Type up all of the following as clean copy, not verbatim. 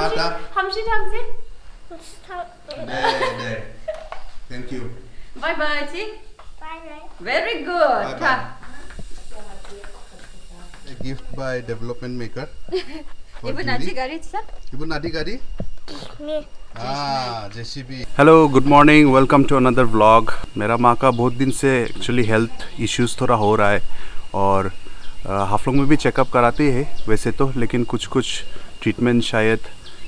Hamsi There. Thank you. Bye bye, see? Bye. Very good. Bye bye. A gift by Development Maker. Ibu nanti garis sah? Ibu Nadi Gadi? Me. JCB. Hello good morning, welcome to another vlog. मेरा माँ का बहुत दिन से actually health issues थोड़ा हो रहा है और हाफलोंग में भी चेकअप कराते हैं वैसे तो, लेकिन कुछ ट्रीटमेंट शायद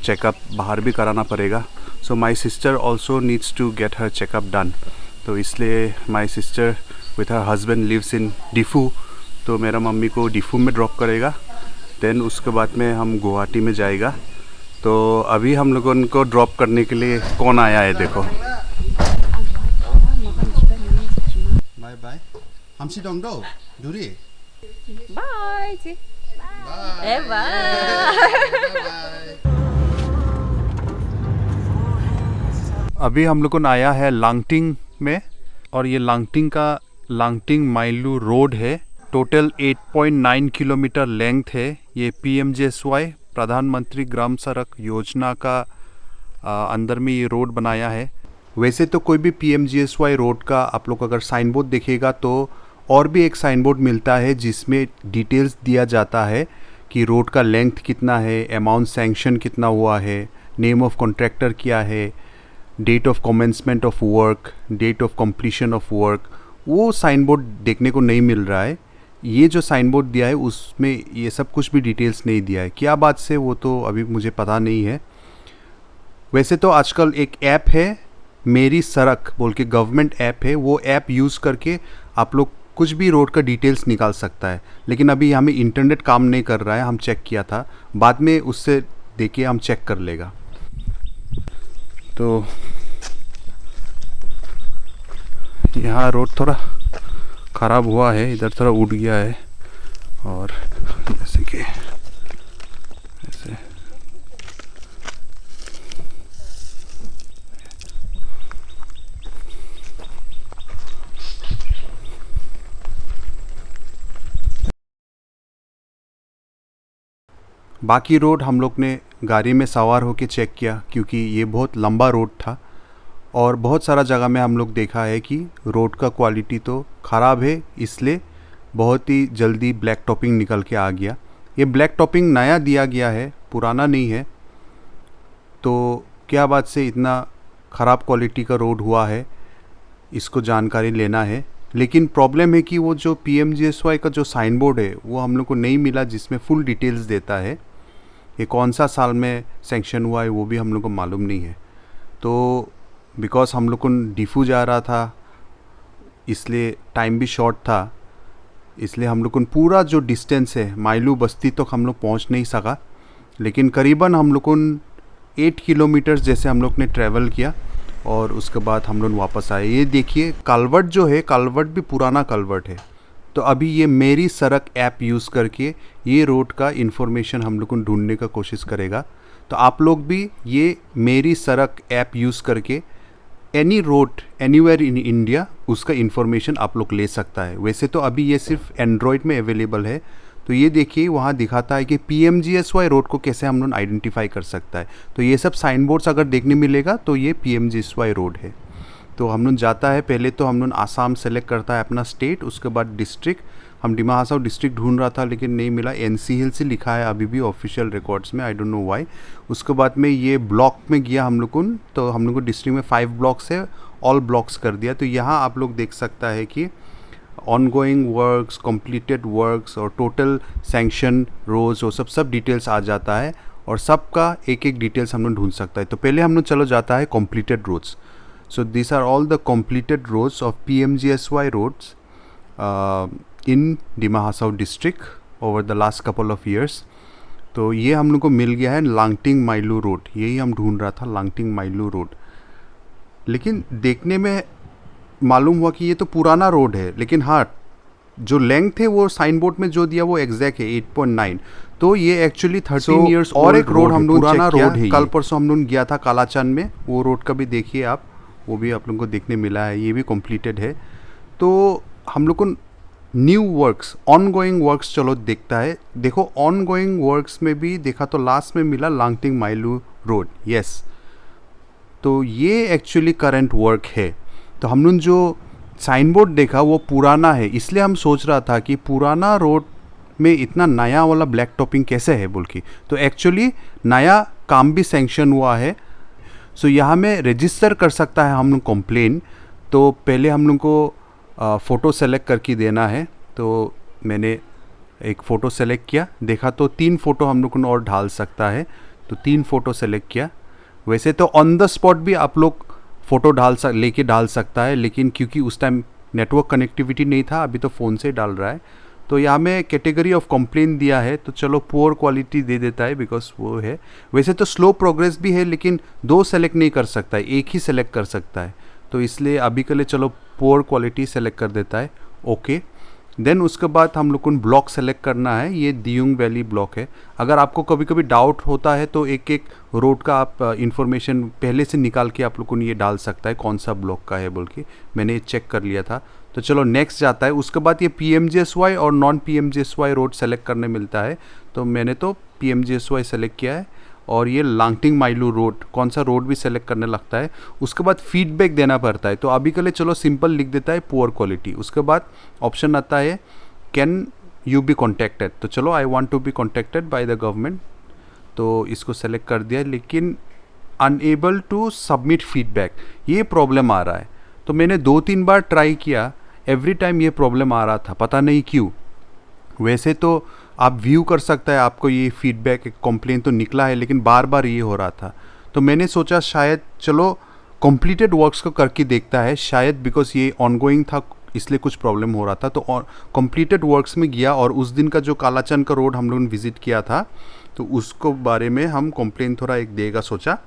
चेकअप बाहर भी कराना पड़ेगा। So my sister also needs to get her checkup done, तो इसलिए my sister with her husband lives in Diphu, तो मेरा मम्मी को डिफू में ड्रॉप करेगा, देन उसके बाद में हम गुवाहाटी में जाएगा। तो अभी हम लोगों को ड्रॉप करने के लिए कौन आया है देखो। Bye bye. Hamsi dong do. Duri. Bye, see? Bye. Bye. Bye. अभी हम लोगों ने आया है लांगटिंग में, और ये लांगटिंग का लांगटिंग माइलू रोड है। टोटल 8.9 किलोमीटर लेंथ है। ये PMGSY प्रधानमंत्री ग्राम सड़क योजना का अंदर में ये रोड बनाया है। वैसे तो कोई भी PMGSY रोड का आप लोग अगर साइन बोर्ड देखेगा तो और भी एक साइन बोर्ड मिलता है जिसमें डिटेल्स दिया जाता है कि रोड का लेंथ कितना है, अमाउंट सैंक्शन कितना हुआ है, नेम ऑफ कॉन्ट्रैक्टर क्या है, date of commencement of work, date of completion of work. वो साइन बोर्ड देखने को नहीं मिल रहा है। ये जो साइन बोर्ड दिया है उसमें ये सब कुछ भी डिटेल्स नहीं दिया है। क्या बात से वो तो अभी मुझे पता नहीं है। वैसे तो आजकल एक ऐप है मेरी सड़क बोल के, गवर्नमेंट ऐप है, वो ऐप यूज़ करके आप लोग कुछ भी रोड का डिटेल्स निकाल सकता है, लेकिन अभी हमें इंटरनेट काम नहीं कर रहा है। हम चेक किया था, बाद में उससे देखे हम चेक कर लेगा। तो यहाँ रोड थोड़ा ख़राब हुआ है, इधर थोड़ा उठ गया है, और जैसे कि ऐसे बाकी रोड हम लोग ने गाड़ी में सवार होके चेक किया, क्योंकि ये बहुत लंबा रोड था और बहुत सारा जगह में हम लोग देखा है कि रोड का क्वालिटी तो ख़राब है, इसलिए बहुत ही जल्दी ब्लैक टॉपिंग निकल के आ गया। ये ब्लैक टॉपिंग नया दिया गया है, पुराना नहीं है। तो क्या बात से इतना ख़राब क्वालिटी का रोड हुआ है, इसको जानकारी लेना है। लेकिन प्रॉब्लम है कि वो जो PMGSY का जो साइन बोर्ड है वो हम लोग को नहीं मिला जिसमें फुल डिटेल्स देता है। ये कौन सा साल में सैंक्शन हुआ है वो भी हम लोग को मालूम नहीं है। तो बिकॉज हम लोग को डिफू जा रहा था, इसलिए टाइम भी शॉर्ट था, इसलिए हम लोग को पूरा जो डिस्टेंस है माइलू बस्ती तक हम लोग पहुंच नहीं सका। लेकिन करीबन हम लोग को 8 किलोमीटर्स जैसे हम लोग ने ट्रैवल किया और उसके बाद हम लोग वापस आए। ये देखिए कलवर्ट जो है, कलवर्ट भी पुराना कलवर्ट है। तो अभी ये मेरी सड़क ऐप यूज़ करके ये रोड का इन्फॉर्मेशन हम लोग को ढूंढने का कोशिश करेगा। तो आप लोग भी ये मेरी सड़क ऐप यूज़ करके any road anywhere in India उसका इन्फॉर्मेशन आप लोग ले सकता है। वैसे तो अभी ये सिर्फ एंड्रॉयड में अवेलेबल है। तो ये देखिए वहाँ दिखाता है कि PMGSY रोड को कैसे हम लोग आइडेंटिफाई कर सकता है। तो ये सब साइन बोर्ड्स अगर देखने मिलेगा तो ये PMGSY रोड है। तो हम लोग जाता है, पहले तो हम लोग आसाम सेलेक्ट करता है अपना स्टेट, उसके बाद डिस्ट्रिक्ट। हम डिमा हासाओ डिस्ट्रिक्ट ढूंढ रहा था लेकिन नहीं मिला, NC हिल से लिखा है अभी भी ऑफिशियल रिकॉर्ड्स में, आई डोंट नो व्हाई। उसके बाद में ये ब्लॉक में गया हम लोग को, तो हम लोग को डिस्ट्रिक्ट में 5 ब्लॉक्स है, ऑल ब्लॉक्स कर दिया। तो यहाँ आप लोग देख सकता है कि ऑनगोइंग वर्क्स, कंप्लीटेड वर्क्स और टोटल सैंक्शन रोज वो सब डिटेल्स आ जाता है, और सबका एक एक डिटेल्स हम लोग ढूंढ सकता है। तो पहले हम लोग चलो जाता है completed roads. So these are all the completed roads of PMGSY roads in Dima Hasao district over the last couple of years. तो ये हम लोग को मिल गया है लांगटिंग माइलू रोड, यही हम ढूंढ रहा था, लांगटिंग माइलू रोड। लेकिन देखने में मालूम हुआ कि ये तो पुराना रोड है, लेकिन हाँ जो लेंथ है वो साइन बोर्ड में जो दिया वो एग्जैक्ट है 8.9। तो ये एक्चुअली 13 ईयर्स और एक रोड हम लोग पुराना रोड है। कल परसों हम लोग गया था कालाचंद में, वो रोड का भी देखिए आप, वो भी आप लोगों को देखने मिला है, ये भी कंप्लीटेड है। तो हम लोग को new works, on going works चलो देखता है। देखो ऑन गोइंग वर्क्स में भी देखा तो लास्ट में मिला लांगटिंग माइलू रोड, यस। तो ये एक्चुअली करंट वर्क है। तो हम लोग जो साइन बोर्ड देखा वो पुराना है, इसलिए हम सोच रहा था कि पुराना रोड में इतना नया वाला ब्लैक टॉपिंग कैसे है बोल के। तो एक्चुअली नया काम भी सैंक्शन हुआ है। सो यहाँ में रजिस्टर कर सकता है हम लोग कंप्लेन। तो पहले हम लोग को फ़ोटो सेलेक्ट करके देना है। तो मैंने एक फ़ोटो सेलेक्ट किया, देखा तो 3 फ़ोटो हम लोग को और डाल सकता है। तो 3 फ़ोटो सेलेक्ट किया। वैसे तो ऑन द स्पॉट भी आप लोग फ़ोटो लेके डाल सकता है, लेकिन क्योंकि उस टाइम नेटवर्क कनेक्टिविटी नहीं था, अभी तो फ़ोन से डाल रहा है। तो यहाँ में कैटेगरी ऑफ कंप्लेन दिया है, तो चलो पुअर क्वालिटी दे देता है बिकॉज वो है। वैसे तो स्लो प्रोग्रेस भी है, लेकिन 2 सेलेक्ट नहीं कर सकता है, एक ही सेलेक्ट कर सकता है। तो इसलिए अभी के लिए चलो पुअर क्वालिटी सेलेक्ट कर देता है, ओके। देन उसके बाद हम लोग को ब्लॉक सेलेक्ट करना है, ये दियोंग वैली ब्लॉक है। अगर आपको कभी कभी डाउट होता है तो एक एक रोड का आप इंफॉर्मेशन पहले से निकाल के आप लोग को ये डाल सकता है कौन सा ब्लॉक का है बोल के। मैंने चेक कर लिया था। तो चलो नेक्स्ट जाता है। उसके बाद ये PMGSY और नॉन PMGSY रोड सेलेक्ट करने मिलता है। तो मैंने तो PMGSY सेलेक्ट किया है। और ये लांगटिंग माइलू रोड, कौन सा रोड भी सेलेक्ट करने लगता है। उसके बाद फीडबैक देना पड़ता है। तो अभी के लिए चलो सिंपल लिख देता है पुअर क्वालिटी। उसके बाद ऑप्शन आता है कैन यू बी कॉन्टेक्टेड। तो चलो I want to be contacted by the government, तो इसको सेलेक्ट कर दिया। लेकिन अनएबल टू सबमिट फीडबैक, ये प्रॉब्लम आ रहा है। तो मैंने 2-3 बार ट्राई किया, एवरी टाइम ये प्रॉब्लम आ रहा था, पता नहीं क्यों। वैसे तो आप व्यू कर सकता है, आपको ये फीडबैक कंप्लेन तो निकला है, लेकिन बार बार ये हो रहा था। तो मैंने सोचा शायद चलो कंप्लीटेड वर्क्स को करके देखता है, शायद बिकॉज ये ऑनगोइंग था इसलिए कुछ प्रॉब्लम हो रहा था। तो कंप्लीटेड वर्क्स में गया और उस दिन का जो कालाचन का रोड हम लोगों ने विजिट किया था, तो उसको बारे में हम कंप्लेन थोड़ा एक देगा सोचा।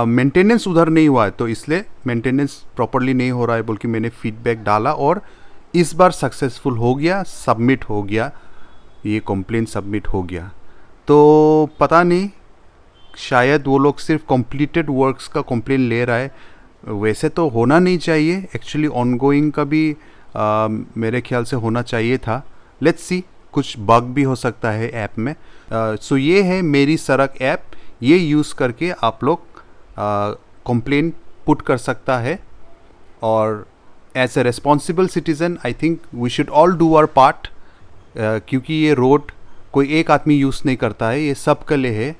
मेंटेनेंस उधर नहीं हुआ है, तो इसलिए मेंटेनेंस प्रॉपरली नहीं हो रहा है बोल के मैंने फीडबैक डाला और इस बार सक्सेसफुल हो गया, सबमिट हो गया, ये कंप्लेन सबमिट हो गया। तो पता नहीं, शायद वो लोग सिर्फ कंप्लीटेड वर्क्स का कंप्लेन ले रहा है। वैसे तो होना नहीं चाहिए, एक्चुअली ऑनगोइंग का भी मेरे ख्याल से होना चाहिए था। लेट्स सी, कुछ बग भी हो सकता है ऐप में। सो ये है मेरी सड़क ऐप, ये यूज़ करके आप लोग कंप्लेन पुट कर सकता है। और as a responsible citizen I think we should all do our part, क्योंकि ये रोड कोई एक आदमी यूज़ नहीं करता है, ये सब के लिए है।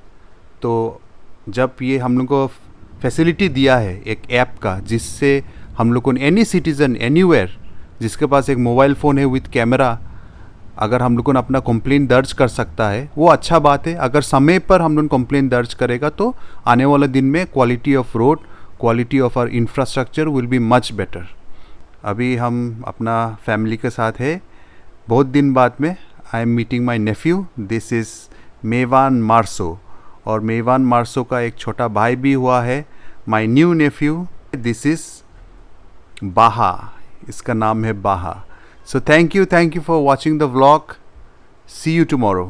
तो जब ये हम लोग को फैसिलिटी दिया है एक ऐप का, जिससे हम लोग को एनी सिटीज़न एनीवेयर जिसके पास एक मोबाइल फ़ोन है विथ कैमरा, अगर हम लोग को अपना कंप्लेन दर्ज कर सकता है, वो अच्छा बात है। अगर समय पर हम लोग कंप्लेन दर्ज करेगा तो आने वाले दिन में quality of road, quality of our infrastructure will be much better. अभी हम अपना फैमिली के साथ है, बहुत दिन बाद में I am meeting my nephew, this is मेवान मार्सो। और मेवान मार्सो का एक छोटा भाई भी हुआ है, my new nephew, this is Baha, इसका नाम है बाहा। So thank you for watching the vlog. See you tomorrow.